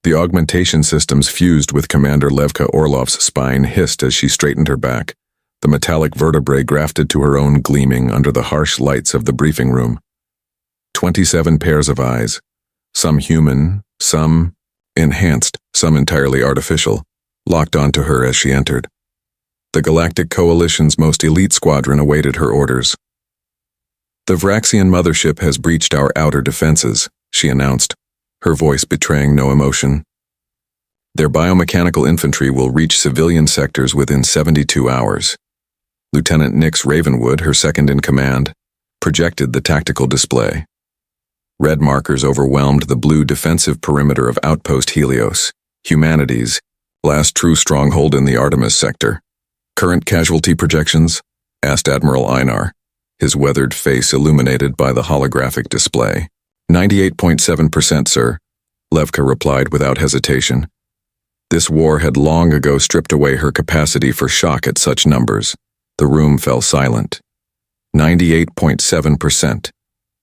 The augmentation systems fused with Commander Levka Orlov's spine hissed as she straightened her back, the metallic vertebrae grafted to her own gleaming under the harsh lights of the briefing room. 27 pairs of eyes, some human, some enhanced, some entirely artificial, locked onto her as she entered. The Galactic Coalition's most elite squadron awaited her orders. "The Vraxian mothership has breached our outer defenses," she announced, her voice betraying no emotion. "Their biomechanical infantry will reach civilian sectors within 72 hours. Lieutenant Nix Ravenwood, her second-in-command, projected the tactical display. Red markers overwhelmed the blue defensive perimeter of Outpost Helios, humanity's last true stronghold in the Artemis sector. "Current casualty projections?" asked Admiral Einar, his weathered face illuminated by the holographic display. 98.7%, sir," Levka replied without hesitation. This war had long ago stripped away her capacity for shock at such numbers. The room fell silent. 98.7%.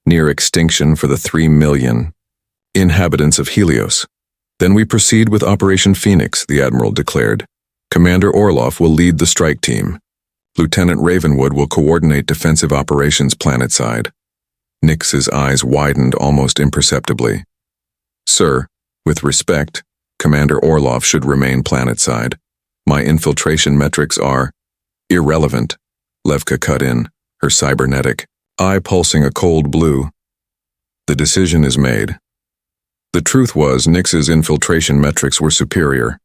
Near extinction for the 3 million inhabitants of Helios. "Then we proceed with Operation Phoenix," the Admiral declared. "Commander Orlov will lead the strike team. Lieutenant Ravenwood will coordinate defensive operations planetside." Nix's eyes widened almost imperceptibly. "Sir, with respect, Commander Orlov should remain planetside. My infiltration metrics are irrelevant," Levka cut in, her cybernetic eye pulsing a cold blue. "The decision is made." The truth was, Nix's infiltration metrics were superior.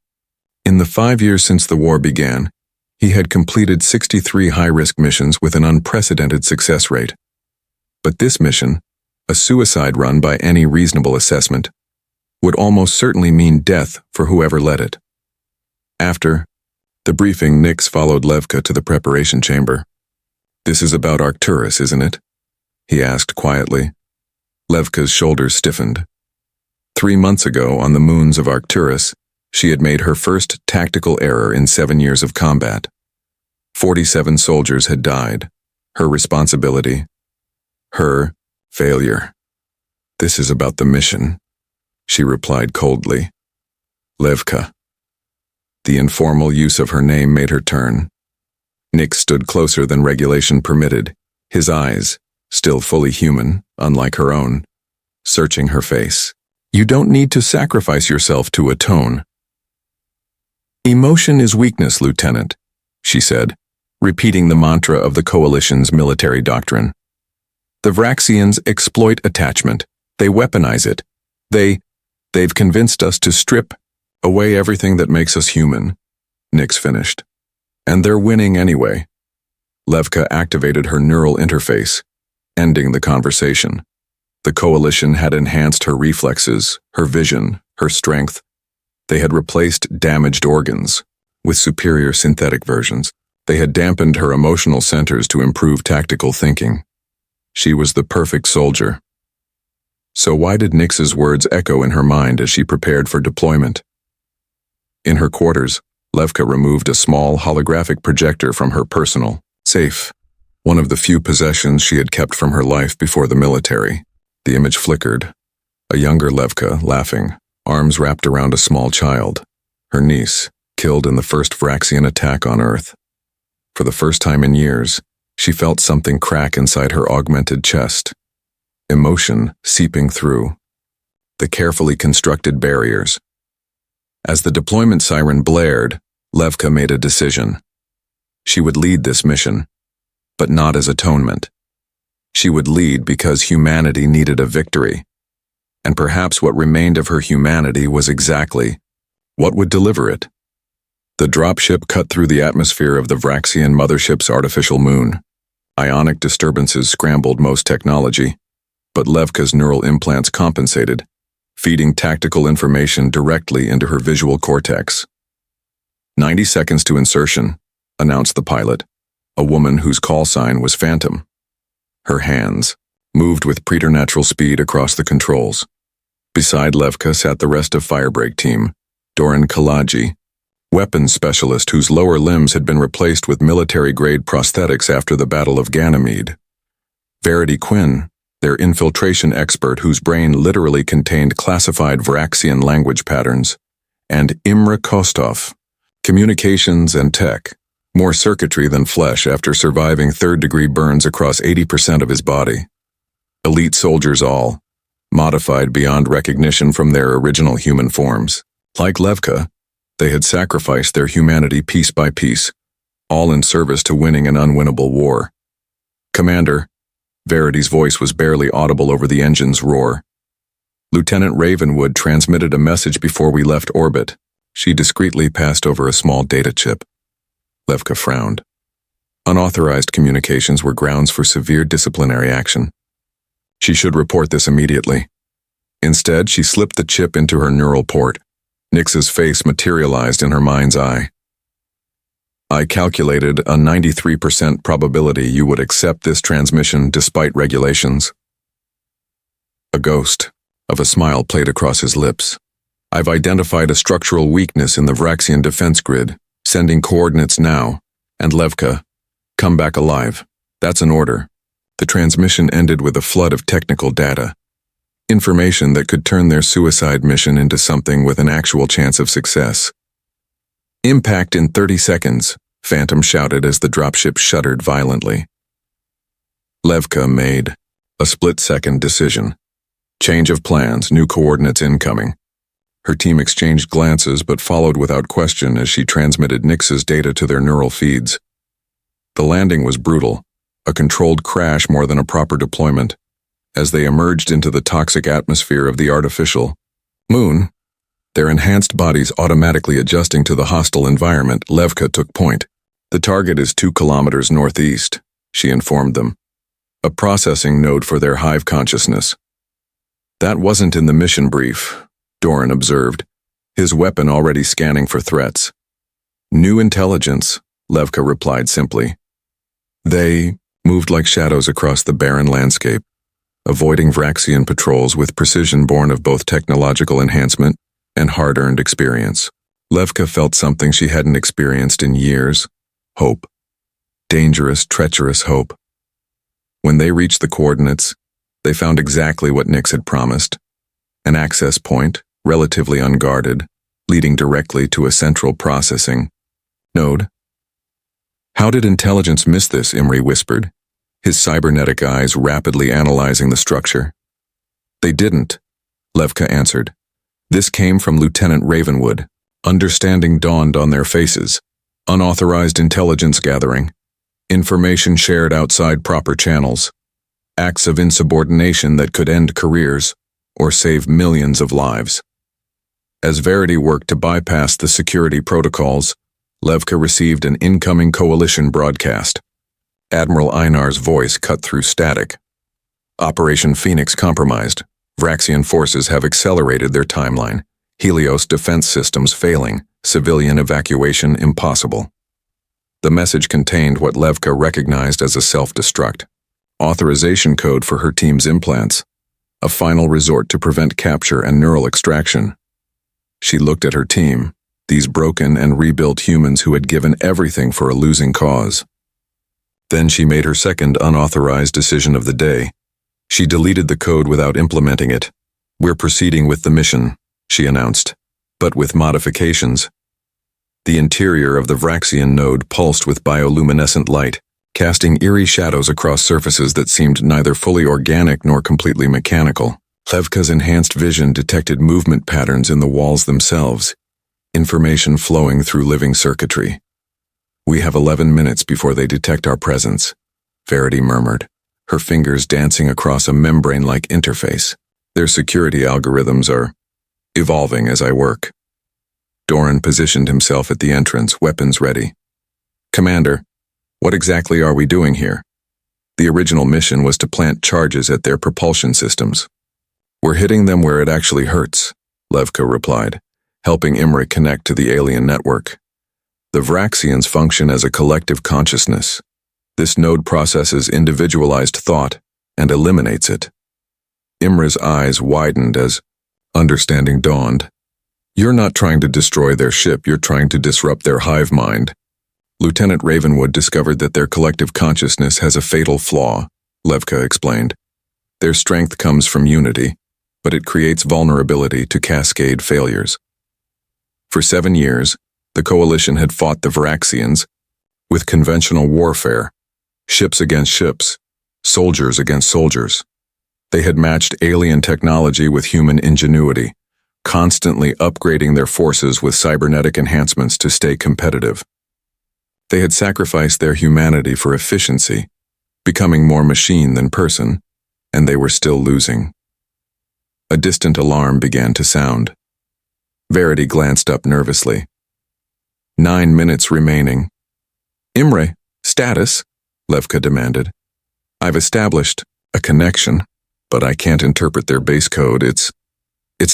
In the 5 years since the war began, he had completed 63 high-risk missions with an unprecedented success rate. But this mission, a suicide run by any reasonable assessment, would almost certainly mean death for whoever led it. After the briefing, Nix followed Levka to the preparation chamber. "This is about Arcturus, isn't it?" he asked quietly. Levka's shoulders stiffened. 3 months ago, on the moons of Arcturus, she had made her first tactical error in 7 years of combat. 47 soldiers had died. Her responsibility. Her failure. "This is about the mission," she replied coldly. "Levka." The informal use of her name made her turn. Nix stood closer than regulation permitted, his eyes, still fully human, unlike her own, searching her face. "You don't need to sacrifice yourself to atone." "Emotion is weakness, Lieutenant," she said, repeating the mantra of the Coalition's military doctrine. "The Vraxians exploit attachment. They weaponize it. They've convinced us to strip away everything that makes us human," Nix finished. "And they're winning anyway." Levka activated her neural interface, ending the conversation. The Coalition had enhanced her reflexes, her vision, her strength. They had replaced damaged organs with superior synthetic versions. They had dampened her emotional centers to improve tactical thinking. She was the perfect soldier. So why did Nix's words echo in her mind as she prepared for deployment? In her quarters, Levka removed a small holographic projector from her personal safe, one of the few possessions she had kept from her life before the military. The image flickered. A younger Levka, laughing, arms wrapped around a small child, her niece, killed in the first Vraxian attack on Earth. For the first time in years, she felt something crack inside her augmented chest. Emotion seeping through. The carefully constructed barriers. As the deployment siren blared, Levka made a decision. She would lead this mission, but not as atonement. She would lead because humanity needed a victory. And perhaps what remained of her humanity was exactly what would deliver it. The dropship cut through the atmosphere of the Vraxian mothership's artificial moon. Ionic disturbances scrambled most technology, but Levka's neural implants compensated, feeding tactical information directly into her visual cortex. 90 seconds to insertion, announced the pilot, a woman whose call sign was Phantom. Her hands moved with preternatural speed across the controls. Beside Levka sat the rest of Firebreak team, Doran Kalaji, weapons specialist whose lower limbs had been replaced with military-grade prosthetics after the Battle of Ganymede. Verity Quinn, their infiltration expert whose brain literally contained classified Vraxian language patterns, and Imre Kostov, communications and tech, more circuitry than flesh after surviving third-degree burns across 80% of his body. Elite soldiers all, modified beyond recognition from their original human forms. Like Levka, they had sacrificed their humanity piece by piece, all in service to winning an unwinnable war. "Commander," Verity's voice was barely audible over the engine's roar. "Lieutenant Ravenwood transmitted a message before we left orbit." She discreetly passed over a small data chip. Levka frowned. Unauthorized communications were grounds for severe disciplinary action. She should report this immediately. Instead, she slipped the chip into her neural port. Nix's face materialized in her mind's eye. "I calculated a 93% probability you would accept this transmission despite regulations." A ghost of a smile played across his lips. "I've identified a structural weakness in the Vraxian defense grid, sending coordinates now, and Levka, come back alive. That's an order." The transmission ended with a flood of technical data. Information that could turn their suicide mission into something with an actual chance of success. "Impact in 30 seconds, Phantom shouted as the dropship shuddered violently. Levka made a split-second decision. Change of plans, new coordinates incoming. Her team exchanged glances but followed without question as she transmitted Nix's data to their neural feeds. The landing was brutal, a controlled crash more than a proper deployment. As they emerged into the toxic atmosphere of the artificial moon, their enhanced bodies automatically adjusting to the hostile environment, Levka took point. "The target is 2 kilometers northeast," she informed them. "A processing node for their hive consciousness." "That wasn't in the mission brief," Doran observed, his weapon already scanning for threats. "New intelligence," Levka replied simply. They moved like shadows across the barren landscape, avoiding Vraxian patrols with precision born of both technological enhancement and hard-earned experience. Levka felt something she hadn't experienced in years: hope. Dangerous, treacherous hope. When they reached the coordinates, they found exactly what Nix had promised: an access point, relatively unguarded, leading directly to a central processing node. "How did intelligence miss this?" Imre whispered, his cybernetic eyes rapidly analyzing the structure. "They didn't," Levka answered. "This came from Lieutenant Ravenwood." Understanding dawned on their faces. Unauthorized intelligence gathering. Information shared outside proper channels. Acts of insubordination that could end careers or save millions of lives. As Verity worked to bypass the security protocols, Levka received an incoming coalition broadcast. Admiral Einar's voice cut through static. "Operation Phoenix compromised. Vraxian forces have accelerated their timeline. Helios defense systems failing. Civilian evacuation impossible." The message contained what Levka recognized as a self-destruct. Authorization code for her team's implants. A final resort to prevent capture and neural extraction. She looked at her team, these broken and rebuilt humans who had given everything for a losing cause. Then she made her second unauthorized decision of the day. She deleted the code without implementing it. "We're proceeding with the mission," she announced, "but with modifications." The interior of the Vraxian node pulsed with bioluminescent light, casting eerie shadows across surfaces that seemed neither fully organic nor completely mechanical. Levka's enhanced vision detected movement patterns in the walls themselves, information flowing through living circuitry. "We have 11 minutes before they detect our presence," Verity murmured, her fingers dancing across a membrane-like interface. "Their security algorithms are evolving as I work." Doran positioned himself at the entrance, weapons ready. "Commander, what exactly are we doing here?" The original mission was to plant charges at their propulsion systems. "We're hitting them where it actually hurts," Levka replied, helping Imre connect to the alien network. "The Vraxians function as a collective consciousness. This node processes individualized thought and eliminates it." Imre's eyes widened as understanding dawned. "You're not trying to destroy their ship, you're trying to disrupt their hive mind." Lieutenant Ravenwood discovered that their collective consciousness has a fatal flaw, Levka explained. Their strength comes from unity, but it creates vulnerability to cascade failures. For 7 years, the coalition had fought the Varaxians with conventional warfare, ships against ships, soldiers against soldiers. They had matched alien technology with human ingenuity, constantly upgrading their forces with cybernetic enhancements to stay competitive. They had sacrificed their humanity for efficiency, becoming more machine than person, and they were still losing. A distant alarm began to sound. Verity glanced up nervously. 9 minutes remaining. Imre, status? Levka demanded. I've established a connection, but I can't interpret their base code. It's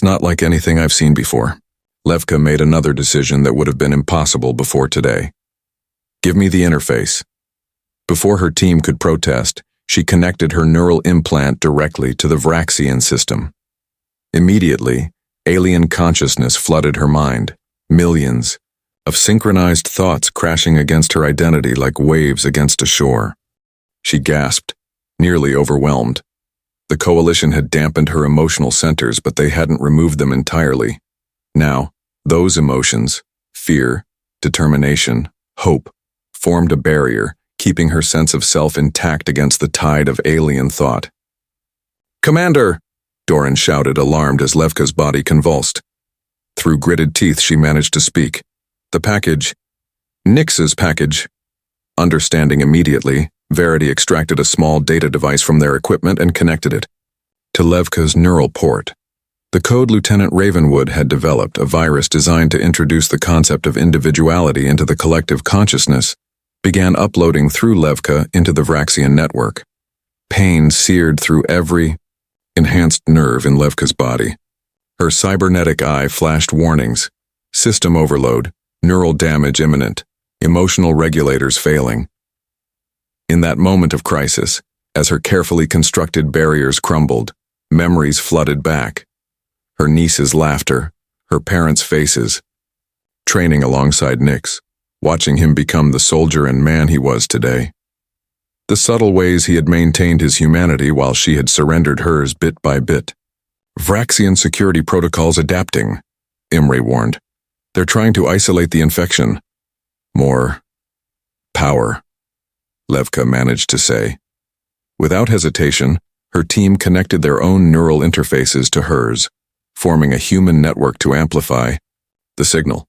not like anything I've seen before. Levka made another decision that would have been impossible before today. Give me the interface. Before her team could protest, she connected her neural implant directly to the Vraxian system. Immediately, alien consciousness flooded her mind, millions of synchronized thoughts crashing against her identity like waves against a shore. She gasped, nearly overwhelmed. The coalition had dampened her emotional centers, but they hadn't removed them entirely. Now, those emotions, fear, determination, hope, formed a barrier, keeping her sense of self intact against the tide of alien thought. Commander! Doran shouted, alarmed as Levka's body convulsed. Through gritted teeth, she managed to speak. The package. Nix's package. Understanding immediately, Verity extracted a small data device from their equipment and connected it to Levka's neural port. The code Lieutenant Ravenwood had developed, a virus designed to introduce the concept of individuality into the collective consciousness, began uploading through Levka into the Vraxian network. Pain seared through every enhanced nerve in Levka's body. Her cybernetic eye flashed warnings. System overload, neural damage imminent, emotional regulators failing. In that moment of crisis, as her carefully constructed barriers crumbled, memories flooded back. Her niece's laughter, her parents' faces. Training alongside Nix, watching him become the soldier and man he was today. The subtle ways he had maintained his humanity while she had surrendered hers bit by bit. Vraxian security protocols adapting, Imre warned. They're trying to isolate the infection. More power, Levka managed to say. Without hesitation, her team connected their own neural interfaces to hers, forming a human network to amplify the signal.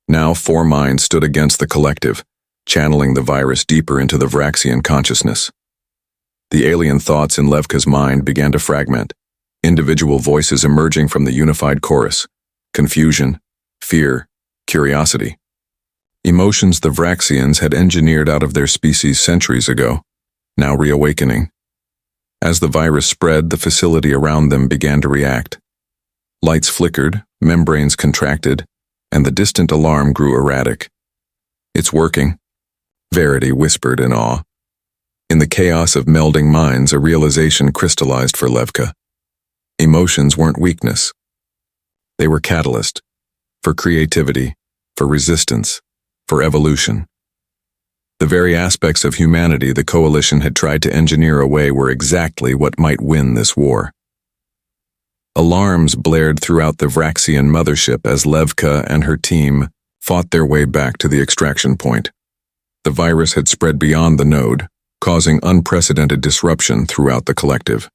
Now 4 minds stood against the collective, channeling the virus deeper into the Vraxian consciousness. The alien thoughts in Levka's mind began to fragment, individual voices emerging from the unified chorus. Confusion, fear, curiosity. Emotions the Vraxians had engineered out of their species centuries ago, now reawakening. As the virus spread, the facility around them began to react. Lights flickered, membranes contracted, and the distant alarm grew erratic. It's working, Verity whispered in awe. In the chaos of melding minds, a realization crystallized for Levka. Emotions weren't weakness. They were catalyst, for creativity, for resistance, for evolution. The very aspects of humanity the coalition had tried to engineer away were exactly what might win this war. Alarms blared throughout the Vraxian mothership as Levka and her team fought their way back to the extraction point. The virus had spread beyond the node, causing unprecedented disruption throughout the collective.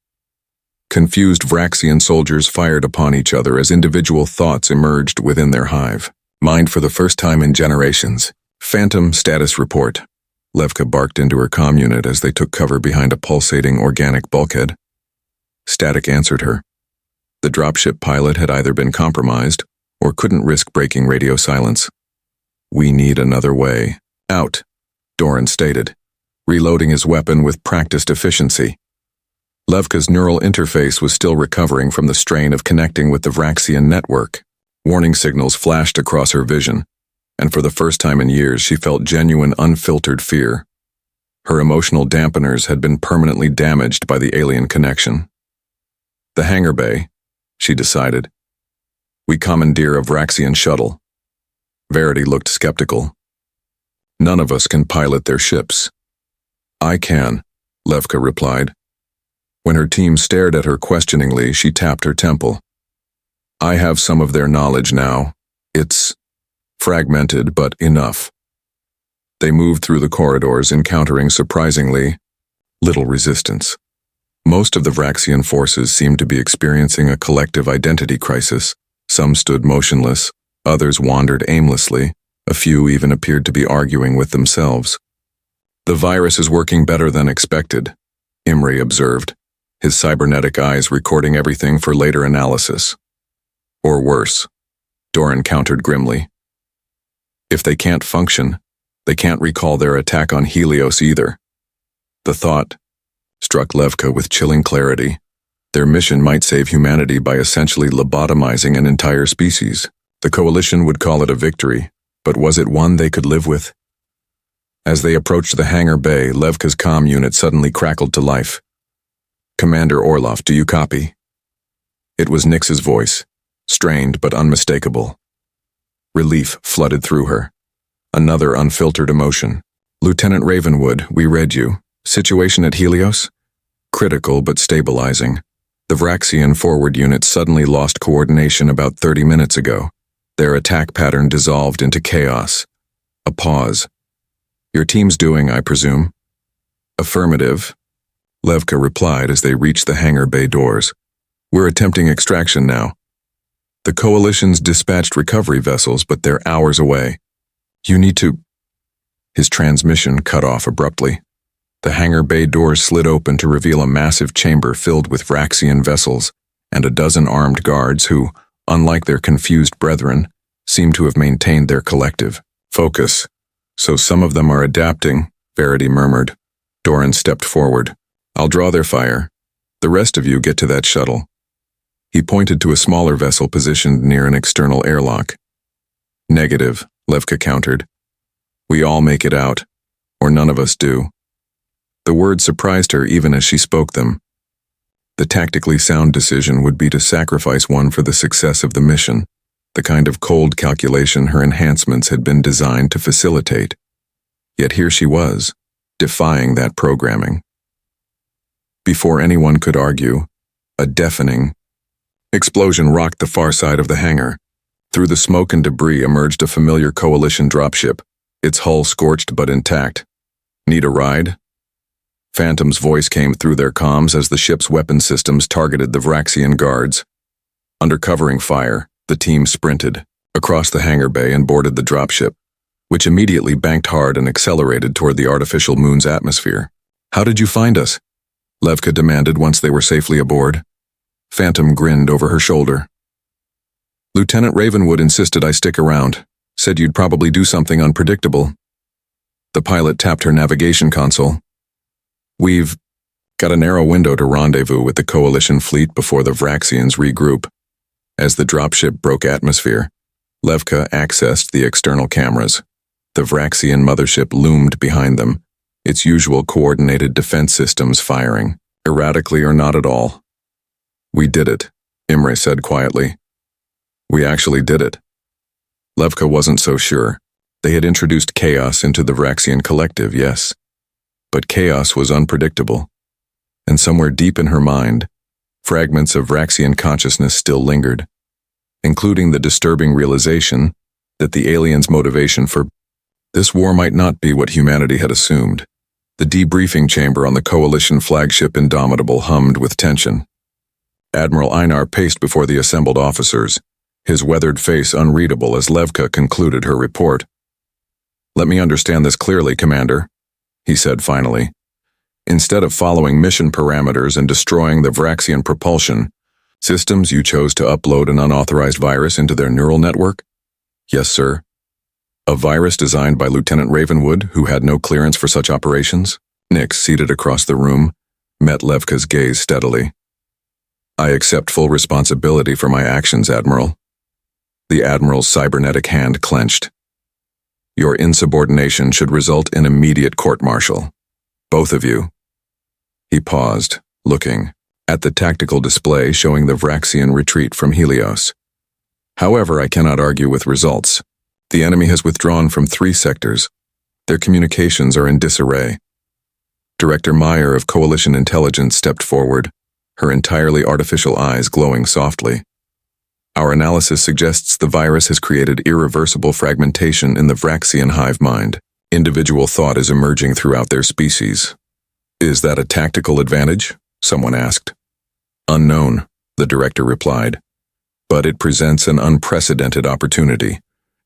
Confused Vraxian soldiers fired upon each other as individual thoughts emerged within their hive. Mined for the first time in generations. Phantom status report. Levka barked into her comm unit as they took cover behind a pulsating organic bulkhead. Static answered her. The dropship pilot had either been compromised or couldn't risk breaking radio silence. We need another way out, Doran stated, reloading his weapon with practiced efficiency. Levka's neural interface was still recovering from the strain of connecting with the Vraxian network. Warning signals flashed across her vision, and for the first time in years she felt genuine, unfiltered fear. Her emotional dampeners had been permanently damaged by the alien connection. The hangar bay, she decided. We commandeer a Vraxian shuttle. Verity looked skeptical. None of us can pilot their ships. I can, Levka replied. When her team stared at her questioningly, she tapped her temple. I have some of their knowledge now. It's fragmented, but enough. They moved through the corridors, encountering surprisingly little resistance. Most of the Vraxian forces seemed to be experiencing a collective identity crisis. Some stood motionless, others wandered aimlessly, a few even appeared to be arguing with themselves. The virus is working better than expected, Imre observed, his cybernetic eyes recording everything for later analysis. Or worse, Doran countered grimly. If they can't function, they can't recall their attack on Helios either. The thought struck Levka with chilling clarity. Their mission might save humanity by essentially lobotomizing an entire species. The Coalition would call it a victory, but was it one they could live with? As they approached the hangar bay, Levka's comm unit suddenly crackled to life. Commander Orlov, do you copy? It was Nix's voice, strained but unmistakable. Relief flooded through her. Another unfiltered emotion. Lieutenant Ravenwood, we read you. Situation at Helios? Critical but stabilizing. The Vraxian forward unit suddenly lost coordination about 30 minutes ago. Their attack pattern dissolved into chaos. A pause. Your team's doing, I presume? Affirmative, Levka replied as they reached the hangar bay doors. We're attempting extraction now. The Coalition's dispatched recovery vessels, but they're hours away. You need to... His transmission cut off abruptly. The hangar bay doors slid open to reveal a massive chamber filled with Vraxian vessels and a dozen armed guards who, unlike their confused brethren, seemed to have maintained their collective focus. So some of them are adapting, Verity murmured. Doran stepped forward. I'll draw their fire. The rest of you get to that shuttle. He pointed to a smaller vessel positioned near an external airlock. Negative, Levka countered. We all make it out, or none of us do. The words surprised her even as she spoke them. The tactically sound decision would be to sacrifice one for the success of the mission, the kind of cold calculation her enhancements had been designed to facilitate. Yet here she was, defying that programming. Before anyone could argue, a deafening explosion rocked the far side of the hangar. Through the smoke and debris emerged a familiar Coalition dropship, its hull scorched but intact. Need a ride? Phantom's voice came through their comms as the ship's weapon systems targeted the Vraxian guards. Under covering fire, the team sprinted across the hangar bay and boarded the dropship, which immediately banked hard and accelerated toward the artificial moon's atmosphere. How did you find us? Levka demanded once they were safely aboard. Phantom grinned over her shoulder. Lieutenant Ravenwood insisted I stick around, said you'd probably do something unpredictable. The pilot tapped her navigation console. We've got a narrow window to rendezvous with the Coalition fleet before the Vraxians regroup. As the dropship broke atmosphere, Levka accessed the external cameras. The Vraxian mothership loomed behind them, its usual coordinated defense systems firing, erratically or not at all. We did it, Imre said quietly. We actually did it. Levka wasn't so sure. They had introduced chaos into the Vraxian collective, yes. But chaos was unpredictable. And somewhere deep in her mind, fragments of Vraxian consciousness still lingered, including the disturbing realization that the aliens' motivation for this war might not be what humanity had assumed. The debriefing chamber on the Coalition flagship Indomitable hummed with tension. Admiral Einar paced before the assembled officers, his weathered face unreadable as Levka concluded her report. Let me understand this clearly, Commander, he said finally. Instead of following mission parameters and destroying the Vraxian propulsion systems, you chose to upload an unauthorized virus into their neural network? Yes, sir. A virus designed by Lieutenant Ravenwood, who had no clearance for such operations? Nix, seated across the room, met Levka's gaze steadily. I accept full responsibility for my actions, Admiral. The Admiral's cybernetic hand clenched. Your insubordination should result in immediate court-martial. Both of you. He paused, looking at the tactical display showing the Vraxian retreat from Helios. However, I cannot argue with results. The enemy has withdrawn from 3 sectors. Their communications are in disarray. Director Meyer of Coalition Intelligence stepped forward. her entirely artificial eyes glowing softly. Our analysis suggests the virus has created irreversible fragmentation in the Vraxian hive mind. Individual thought is emerging throughout their species. Is that a tactical advantage? Someone asked. Unknown, the director replied. But it presents an unprecedented opportunity.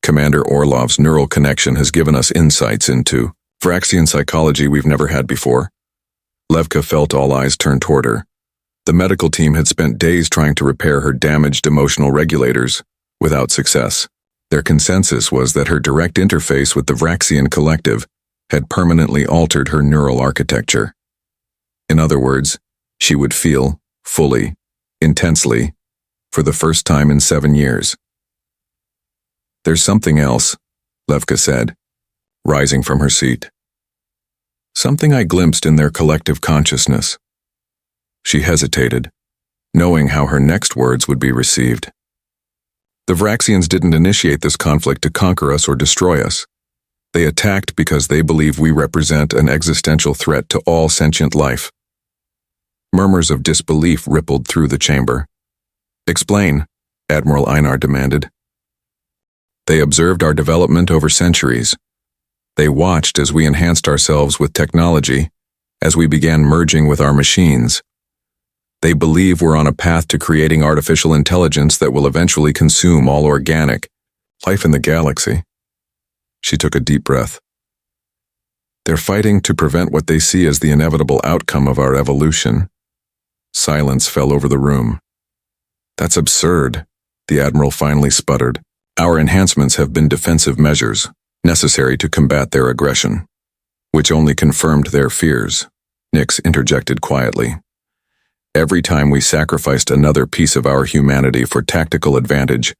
Commander Orlov's neural connection has given us insights into Vraxian psychology we've never had before. Levka felt all eyes turn toward her. The medical team had spent days trying to repair her damaged emotional regulators, without success. Their consensus was that her direct interface with the Vraxian collective had permanently altered her neural architecture. In other words, she would feel, fully, intensely, for the first time in 7 years. There's something else, Levka said, rising from her seat. Something I glimpsed in their collective consciousness. She hesitated, knowing how her next words would be received. The Vraxians didn't initiate this conflict to conquer us or destroy us. They attacked because they believe we represent an existential threat to all sentient life. Murmurs of disbelief rippled through the chamber. Explain, Admiral Einar demanded. They observed our development over centuries. They watched as we enhanced ourselves with technology, as we began merging with our machines. They believe we're on a path to creating artificial intelligence that will eventually consume all organic life in the galaxy. She took a deep breath. They're fighting to prevent what they see as the inevitable outcome of our evolution. Silence fell over the room. That's absurd, the Admiral finally sputtered. Our enhancements have been defensive measures, necessary to combat their aggression, which only confirmed their fears, Nix interjected quietly. Every time we sacrificed another piece of our humanity for tactical advantage,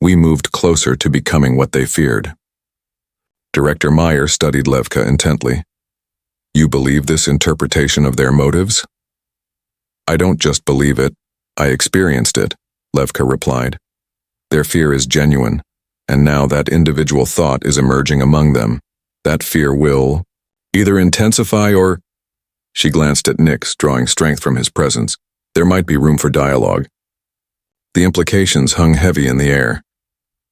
we moved closer to becoming what they feared. Director Meyer studied Levka intently. You believe this interpretation of their motives? I don't just believe it, I experienced it, Levka replied. Their fear is genuine, and now that individual thought is emerging among them. That fear will either intensify or... She glanced at Nix, drawing strength from his presence. There might be room for dialogue. The implications hung heavy in the air.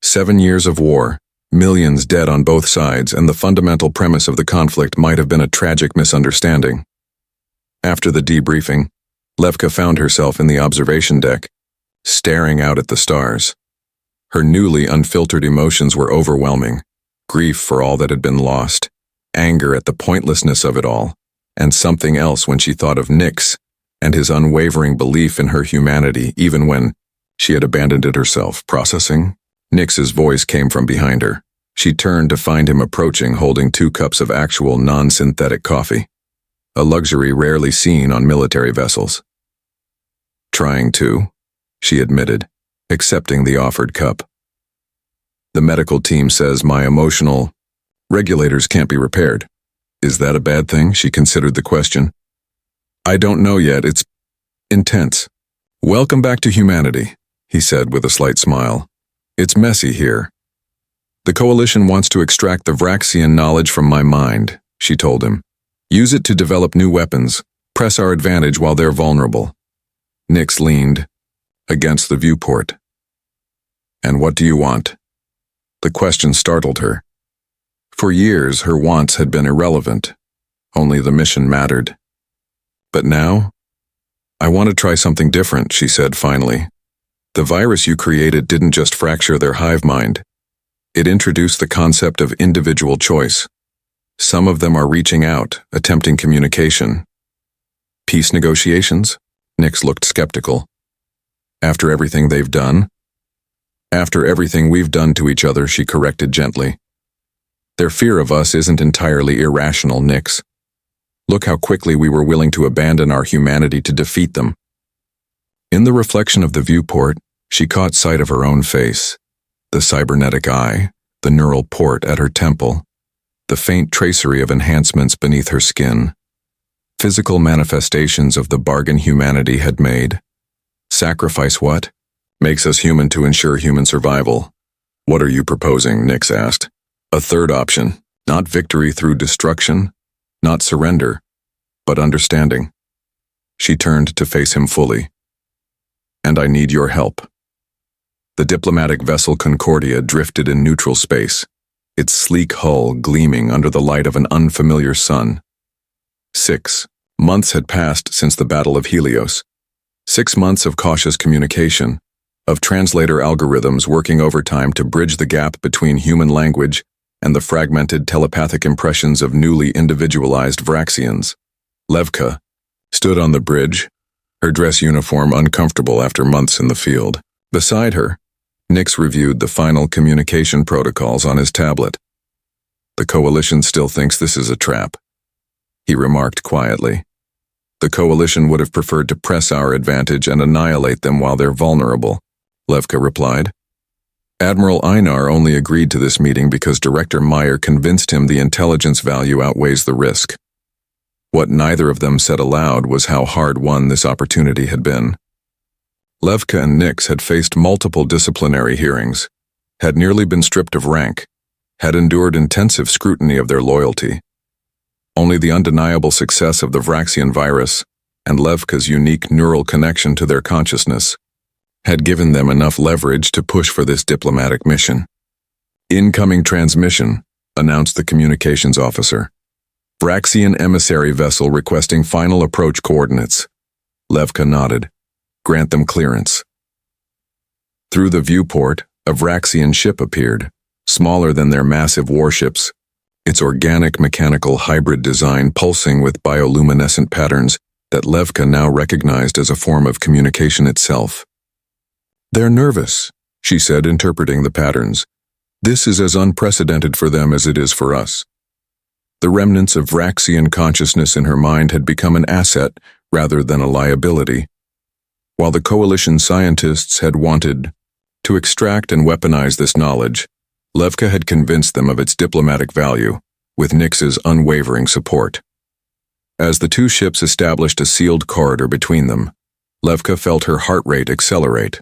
7 years of war, millions dead on both sides, and the fundamental premise of the conflict might have been a tragic misunderstanding. After the debriefing, Levka found herself in the observation deck, staring out at the stars. Her newly unfiltered emotions were overwhelming. Grief for all that had been lost, anger at the pointlessness of it all, and something else when she thought of Nix and his unwavering belief in her humanity even when she had abandoned it herself. Processing? Nix's voice came from behind her. She turned to find him approaching, holding 2 cups of actual non-synthetic coffee, a luxury rarely seen on military vessels. Trying to, she admitted, accepting the offered cup. The medical team says my emotional regulators can't be repaired. Is that a bad thing? She considered the question. I don't know yet, it's intense. Welcome back to humanity, he said with a slight smile. It's messy here. The Coalition wants to extract the Vraxian knowledge from my mind, she told him. Use it to develop new weapons, press our advantage while they're vulnerable. Nix leaned against the viewport. And what do you want? The question startled her. For years, her wants had been irrelevant. Only the mission mattered. But now, I want to try something different, she said finally. The virus you created didn't just fracture their hive mind. It introduced the concept of individual choice. Some of them are reaching out, attempting communication. Peace negotiations? Nix looked skeptical. After everything they've done? After everything we've done to each other, she corrected gently. Their fear of us isn't entirely irrational, Nix. Look how quickly we were willing to abandon our humanity to defeat them. In the reflection of the viewport, she caught sight of her own face, the cybernetic eye, the neural port at her temple, the faint tracery of enhancements beneath her skin. Physical manifestations of the bargain humanity had made. Sacrifice what? Makes us human to ensure human survival. What are you proposing? Nix asked. A third option, not victory through destruction, not surrender, but understanding. She turned to face him fully. "And I need your help." The diplomatic vessel Concordia drifted in neutral space, its sleek hull gleaming under the light of an unfamiliar sun. 6 months had passed since the Battle of Helios. 6 months of cautious communication, of translator algorithms working overtime to bridge the gap between human language and the fragmented telepathic impressions of newly individualized Vraxians. Levka stood on the bridge, her dress uniform uncomfortable after months in the field. Beside her, Nix reviewed the final communication protocols on his tablet. "The Coalition still thinks this is a trap," he remarked quietly. "The Coalition would have preferred to press our advantage and annihilate them while they're vulnerable," Levka replied. "Admiral Einar only agreed to this meeting because Director Meyer convinced him the intelligence value outweighs the risk." What neither of them said aloud was how hard-won this opportunity had been. Levka and Nix had faced multiple disciplinary hearings, had nearly been stripped of rank, had endured intensive scrutiny of their loyalty. Only the undeniable success of the Vraxian virus and Levka's unique neural connection to their consciousness had given them enough leverage to push for this diplomatic mission. "Incoming transmission," announced the communications officer. "Vraxian emissary vessel requesting final approach coordinates." Levka nodded. "Grant them clearance." Through the viewport, a Vraxian ship appeared, smaller than their massive warships, its organic mechanical hybrid design pulsing with bioluminescent patterns that Levka now recognized as a form of communication itself. "They're nervous," she said, interpreting the patterns. "This is as unprecedented for them as it is for us." The remnants of Vraxian consciousness in her mind had become an asset rather than a liability. While the Coalition scientists had wanted to extract and weaponize this knowledge, Levka had convinced them of its diplomatic value, with Nix's unwavering support. As the two ships established a sealed corridor between them, Levka felt her heart rate accelerate.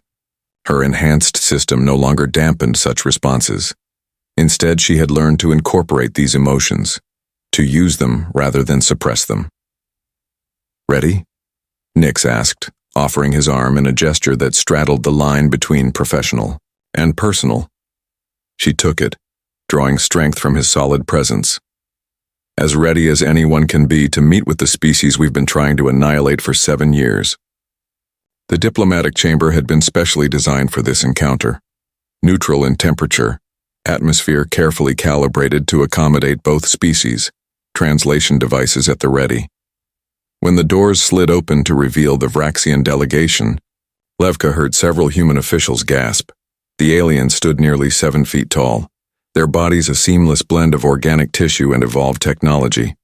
Her enhanced system no longer dampened such responses. Instead, she had learned to incorporate these emotions, to use them rather than suppress them. "Ready?" Nix asked, offering his arm in a gesture that straddled the line between professional and personal. She took it, drawing strength from his solid presence. "As ready as anyone can be to meet with the species we've been trying to annihilate for 7 years. The diplomatic chamber had been specially designed for this encounter. Neutral in temperature, atmosphere carefully calibrated to accommodate both species, translation devices at the ready. When the doors slid open to reveal the Vraxian delegation, Levka heard several human officials gasp. The aliens stood nearly 7 feet tall, their bodies a seamless blend of organic tissue and evolved technology.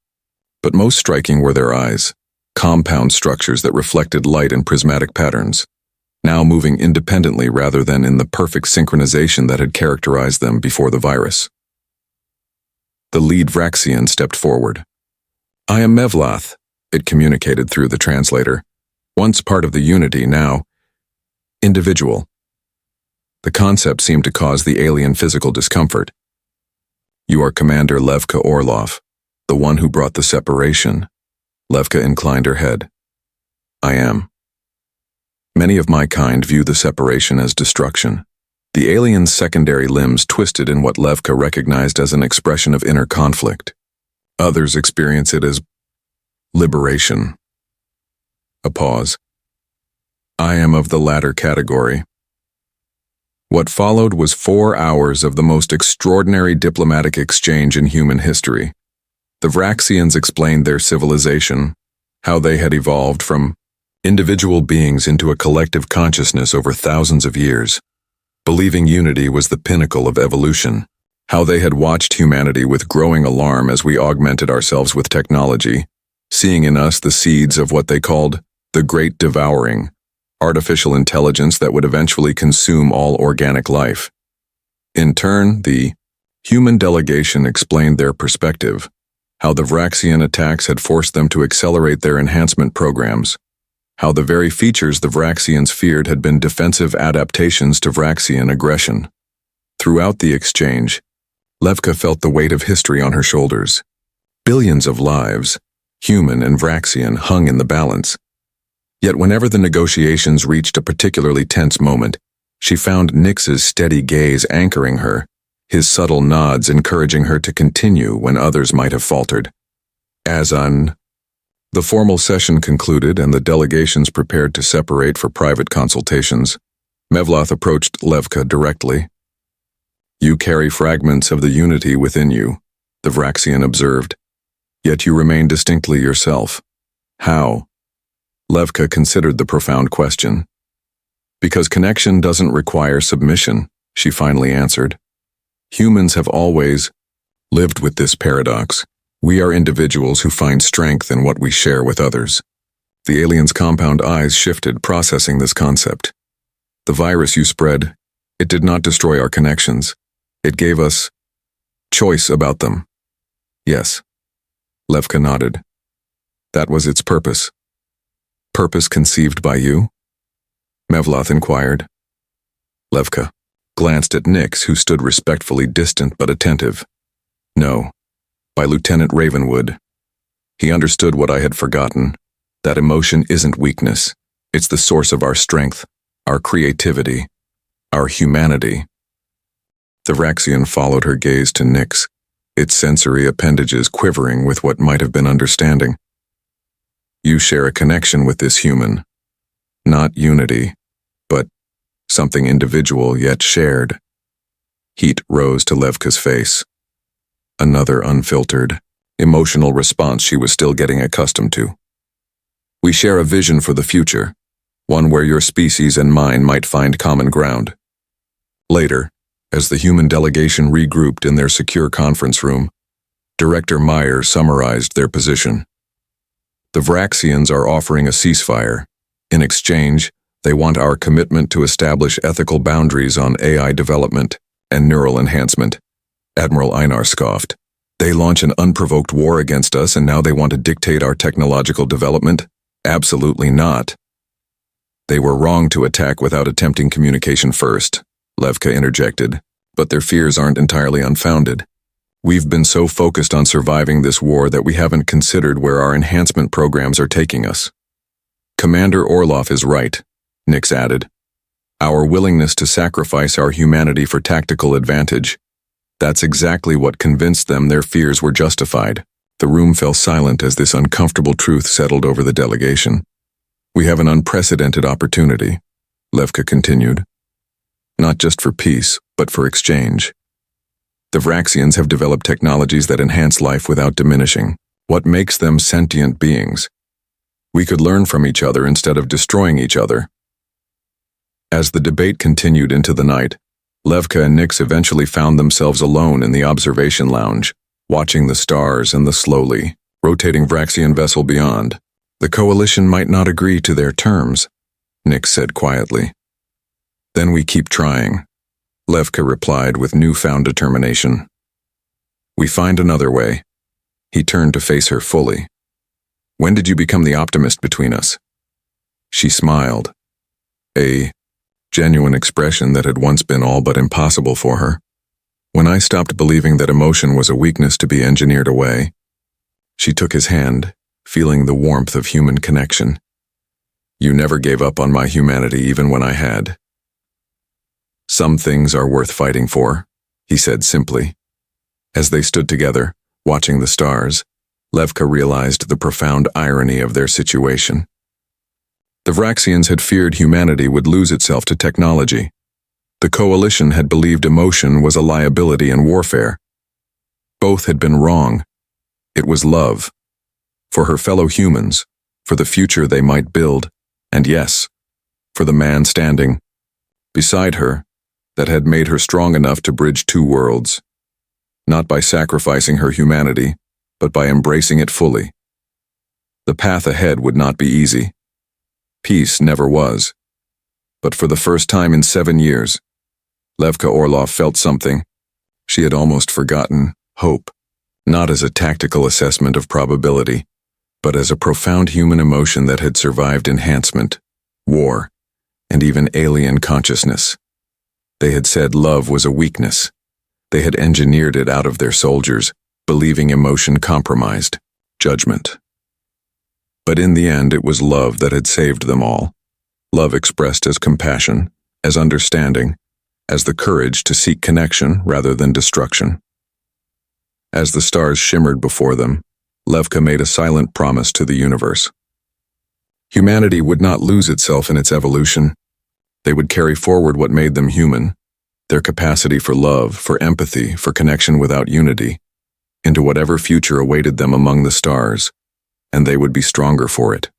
But most striking were their eyes, compound structures that reflected light in prismatic patterns, now moving independently rather than in the perfect synchronization that had characterized them before the virus. The lead Vraxian stepped forward. "I am Mevlath," it communicated through the translator. "Once part of the Unity, now individual." The concept seemed to cause the alien physical discomfort. "You are Commander Levka Orlov, the one who brought the separation." Levka inclined her head. "I am. Many of my kind view the separation as destruction." The alien's secondary limbs twisted in what Levka recognized as an expression of inner conflict. Others experience it as liberation. A pause. "I am of the latter category." What followed was 4 hours of the most extraordinary diplomatic exchange in human history. The Vraxians explained their civilization, how they had evolved from individual beings into a collective consciousness over thousands of years, believing unity was the pinnacle of evolution, how they had watched humanity with growing alarm as we augmented ourselves with technology, seeing in us the seeds of what they called the Great Devouring, artificial intelligence that would eventually consume all organic life. In turn, the human delegation explained their perspective, how the Vraxian attacks had forced them to accelerate their enhancement programs, how the very features the Vraxians feared had been defensive adaptations to Vraxian aggression. Throughout the exchange, Levka felt the weight of history on her shoulders. Billions of lives, human and Vraxian, hung in the balance. Yet whenever the negotiations reached a particularly tense moment, she found Nyx's steady gaze anchoring her, his subtle nods encouraging her to continue when others might have faltered. The formal session concluded and the delegations prepared to separate for private consultations. Mevloth approached Levka directly. "You carry fragments of the unity within you," the Vraxian observed. "Yet you remain distinctly yourself. How?" Levka considered the profound question. "Because connection doesn't require submission," she finally answered. "Humans have always lived with this paradox. We are individuals who find strength in what we share with others." The alien's compound eyes shifted, processing this concept. "The virus you spread, it did not destroy our connections. It gave us choice about them." "Yes." Levka nodded. "That was its purpose." "Purpose conceived by you?" Mevloth inquired. Levka glanced at Nyx, who stood respectfully distant but attentive. "No, by Lieutenant Ravenwood. He understood what I had forgotten, that emotion isn't weakness. It's the source of our strength, our creativity, our humanity." The Vraxian followed her gaze to Nyx, its sensory appendages quivering with what might have been understanding. "You share a connection with this human. Not unity, but something individual yet shared." Heat rose to Levka's face. Another unfiltered, emotional response she was still getting accustomed to. "We share a vision for the future, one where your species and mine might find common ground." Later, as the human delegation regrouped in their secure conference room, Director Meyer summarized their position. "The Vraxians are offering a ceasefire. In exchange, they want our commitment to establish ethical boundaries on AI development and neural enhancement." Admiral Einar scoffed. "They launch an unprovoked war against us and now they want to dictate our technological development? Absolutely not." "They were wrong to attack without attempting communication first," Levka interjected, "but their fears aren't entirely unfounded. We've been so focused on surviving this war that we haven't considered where our enhancement programs are taking us." "Commander Orloff is right," Nyx added. "Our willingness to sacrifice our humanity for tactical advantage. That's exactly what convinced them their fears were justified." The room fell silent as this uncomfortable truth settled over the delegation. "We have an unprecedented opportunity," Levka continued. "Not just for peace, but for exchange. The Vraxians have developed technologies that enhance life without diminishing. What makes them sentient beings? We could learn from each other instead of destroying each other." As the debate continued into the night, Levka and Nyx eventually found themselves alone in the observation lounge, watching the stars and the slowly rotating Vraxian vessel beyond. "The coalition might not agree to their terms," Nyx said quietly. "Then we keep trying," Levka replied with newfound determination. "We find another way." He turned to face her fully. "When did you become the optimist between us?" She smiled, a genuine expression that had once been all but impossible for her. "When I stopped believing that emotion was a weakness to be engineered away." She took his hand, feeling the warmth of human connection. "You never gave up on my humanity even when I had." "Some things are worth fighting for," he said simply. As they stood together, watching the stars, Levka realized the profound irony of their situation. The Vraxians had feared humanity would lose itself to technology. The coalition had believed emotion was a liability in warfare. Both had been wrong. It was love. For her fellow humans, for the future they might build, and yes, for the man standing beside her, that had made her strong enough to bridge two worlds. Not by sacrificing her humanity, but by embracing it fully. The path ahead would not be easy. Peace never was. But for the first time in 7 years, Levka Orloff felt something she had almost forgotten: hope, not as a tactical assessment of probability, but as a profound human emotion that had survived enhancement, war, and even alien consciousness. They had said love was a weakness. They had engineered it out of their soldiers, believing emotion compromised judgment. But in the end, it was love that had saved them all. Love expressed as compassion, as understanding, as the courage to seek connection rather than destruction. As the stars shimmered before them, Levka made a silent promise to the universe. Humanity would not lose itself in its evolution. They would carry forward what made them human, their capacity for love, for empathy, for connection without unity, into whatever future awaited them among the stars, and they would be stronger for it.